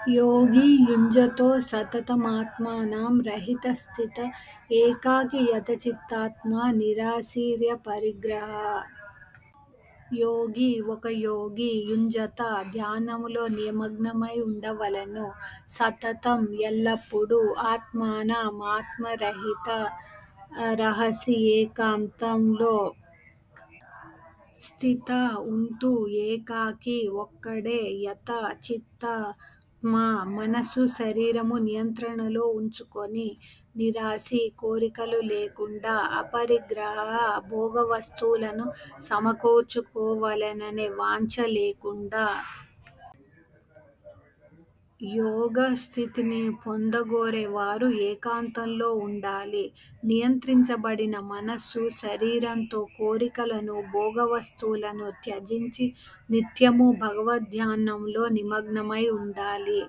योगी युञ्जतो सततमात्मानं रहितस्थित एकाकी यतचित्तात्मा నిరాశీర్యపరిగ్రహः. ఒక యోగి యుంజత ధ్యానములో నిమగ్నమై ఉండవలెను. సతతం ఎల్లప్పుడూ ఆత్మానం ఆత్మరహిత రహసి ఏకాంతంలో స్థిత ఉంటూ ఏకాకి ఒక్కడే యత చిత్తాత్మ మనస్సు శరీరము నియంత్రణలో ఉంచుకొని నిరాశి కోరికలు లేకుండా అపరిగ్రహ భోగవస్తువులను సమకూర్చుకోవలెననే వాంఛ లేకుండా యోగ స్థితిని పొందగోరే వారు ఏకాంతంలో ఉండాలి. నియంత్రించబడిన మనస్సు శరీరంతో కోరికలను భోగవస్తువులను త్యజించి నిత్యము భగవద్ధ్యానంలో నిమగ్నమై ఉండాలి.